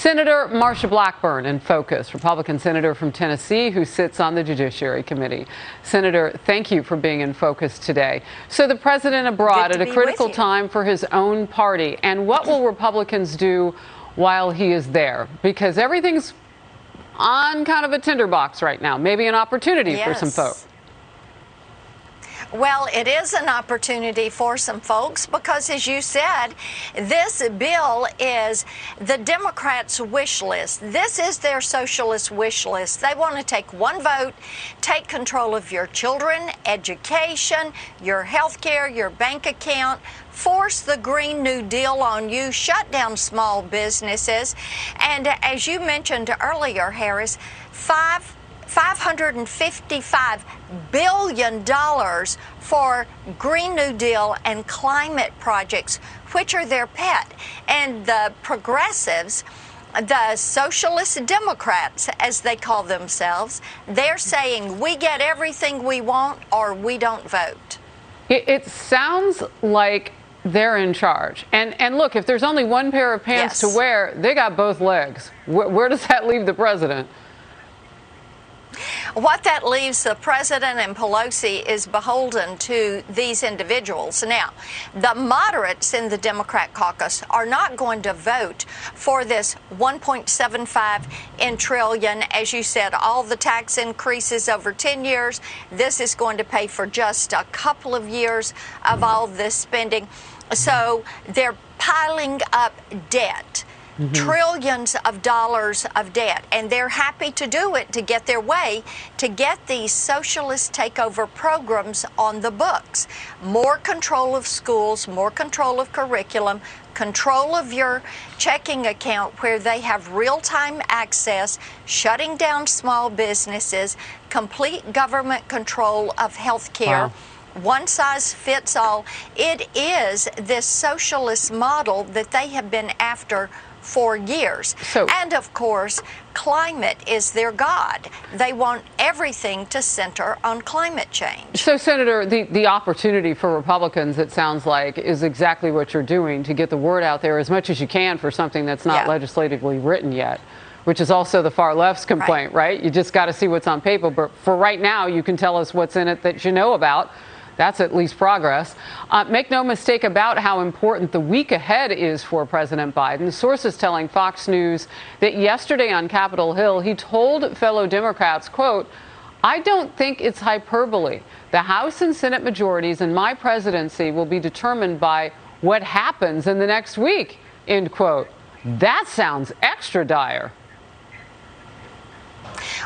Senator Marsha Blackburn in focus, Republican senator from Tennessee who sits on the Judiciary Committee. Senator, thank you for being in focus today. So the president abroad at a critical time for his own party. And what will Republicans do while he is there? Because everything's on kind of a tinderbox right now. Maybe an opportunity for some folks. Well, it is an opportunity for some folks because, as you said, this bill is the Democrats' wish list. This is their socialist wish list. They want to take one vote, take control of your children, education, your health care, your bank account, force the Green New Deal on you, shut down small businesses, and as you mentioned earlier, Harris, $555 billion for Green New Deal and climate projects, which are their pet. And the progressives, the socialist Democrats, as they call themselves, they're saying we get everything we want or we don't vote. It sounds like they're in charge. And look, if there's only one pair of pants to wear, they got both legs. Where does that leave the president? What that leaves the president and Pelosi is beholden to these individuals. Now, the moderates in the Democrat caucus are not going to vote for this $1.75 trillion. As you said, all the tax increases over 10 years. This is going to pay for just a couple of years of all this spending. So they're piling up debt. Trillions of dollars of debt, and they're happy to do it to get their way, to get these socialist takeover programs on the books. More control of schools, more control of curriculum, control of your checking account where they have real-time access, shutting down small businesses, complete government control of health care. Wow. One size fits all. It is this socialist model that they have been after for years. And of course, climate is their god. They want everything to center on climate change. So, Senator, the opportunity for Republicans, it sounds like, is exactly what you're doing to get the word out there as much as you can for something that's not legislatively written yet, which is also the far left's complaint, right? You just got to see what's on paper. But for right now, you can tell us what's in it that you know about. That's at least progress. Make no mistake about how important the week ahead is for President Biden. Sources telling Fox News that yesterday on Capitol Hill, he told fellow Democrats, quote, "I don't think it's hyperbole. The House and Senate majorities in my presidency will be determined by what happens in the next week," end quote. That sounds extra dire.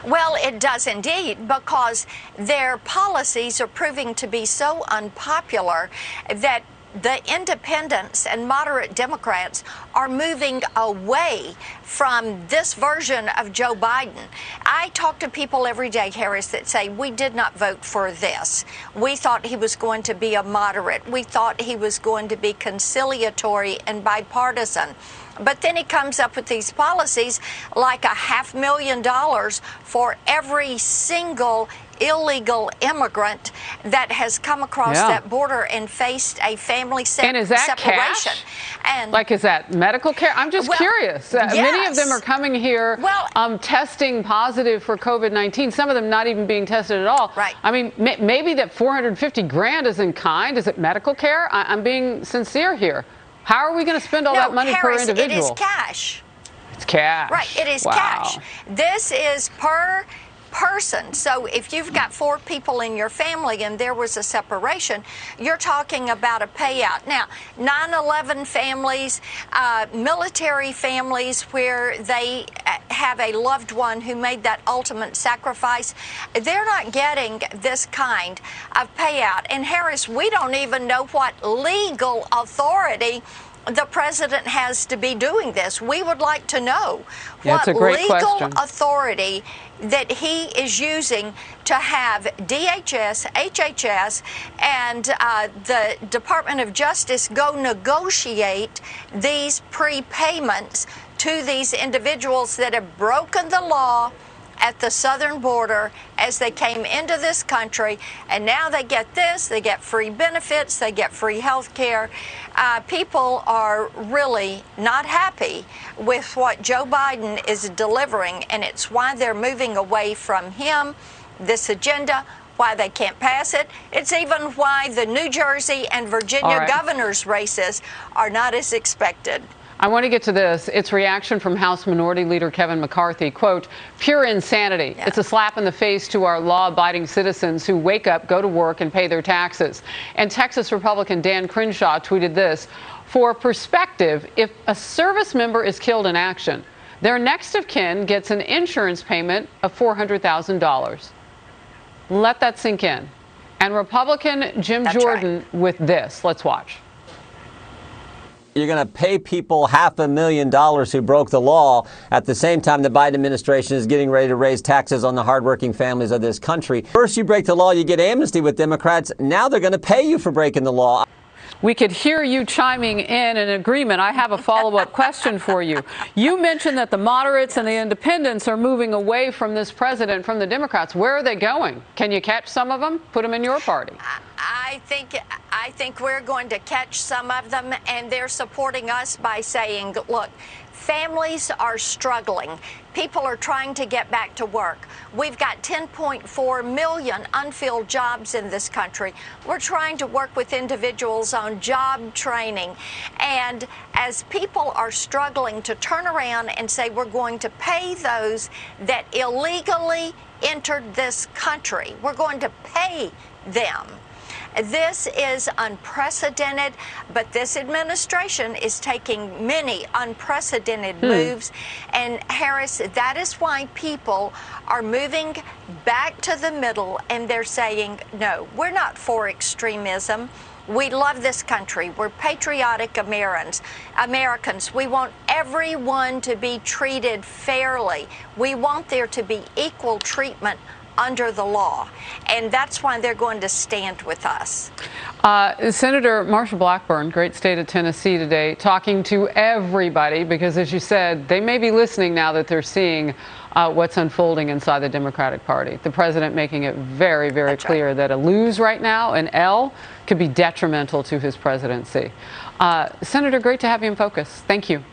Well, it does indeed, because their policies are proving to be so unpopular that the independents and moderate Democrats are moving away from this version of Joe Biden. I talk to people every day, Harris, that say, we did not vote for this. We thought he was going to be a moderate. We thought he was going to be conciliatory and bipartisan. But then he comes up with these policies like $500,000 for every single illegal immigrant that has come across that border and faced a family separation. And is that cash? And like, is that medical care? I'm just curious. Many of them are coming here testing positive for COVID-19. Some of them not even being tested at all. Right. I mean, maybe that $450,000 is in kind. Is it medical care? I'm being sincere here. How are we going to spend all that money Harris, per individual? It is cash. It's cash. Right, it is cash. This is per person. So if you've got 4 people in your family and there was a separation, you're talking about a payout. Now, 9/11 families, military families where they have a loved one who made that ultimate sacrifice, they're not getting this kind of payout. And Harris, we don't even know what legal authority the president has to be doing this. We would like to know what legal authority that he is using to have DHS, HHS, and the Department of Justice go negotiate these prepayments to these individuals that have broken the law, at the southern border as they came into this country, and now they get this, they get free benefits, they get free health care. People are really not happy with what Joe Biden is delivering, and it's why they're moving away from him, this agenda, why they can't pass it. It's even why the New Jersey and Virginia governors' races are not as expected. I want to get to this. It's reaction from House Minority Leader Kevin McCarthy. Quote, pure insanity. Yeah. It's a slap in the face to our law-abiding citizens who wake up, go to work, and pay their taxes. And Texas Republican Dan Crenshaw tweeted this. For perspective, if a service member is killed in action, their next of kin gets an insurance payment of $400,000. Let that sink in. And Republican Jim Jordan with this. Let's watch. You're going to pay people $500,000 who broke the law at the same time the Biden administration is getting ready to raise taxes on the hardworking families of this country. First you break the law, you get amnesty with Democrats. Now they're going to pay you for breaking the law. We could hear you chiming in agreement. I have a follow-up question for you. You mentioned that the moderates and the independents are moving away from this president, from the Democrats. Where are they going? Can you catch some of them? Put them in your party. I think we're going to catch some of them, and they're supporting us by saying, look, families are struggling. People are trying to get back to work. We've got 10.4 million unfilled jobs in this country. We're trying to work with individuals on job training. And as people are struggling to turn around and say we're going to pay those that illegally entered this country, we're going to pay them. This is unprecedented, but this administration is taking many unprecedented moves. And Harris, that is why people are moving back to the middle, and they're saying, no, we're not for extremism. We love this country. We're patriotic Americans. We want everyone to be treated fairly. We want there to be equal treatment under the law, and that's why they're going to stand with us. Senator Marsha Blackburn, great state of Tennessee today, talking to everybody because, as you said, they may be listening now that they're seeing what's unfolding inside the Democratic Party. The president making it very, very clear that a lose right now, an L, could be detrimental to his presidency. Senator, great to have you in focus. Thank you.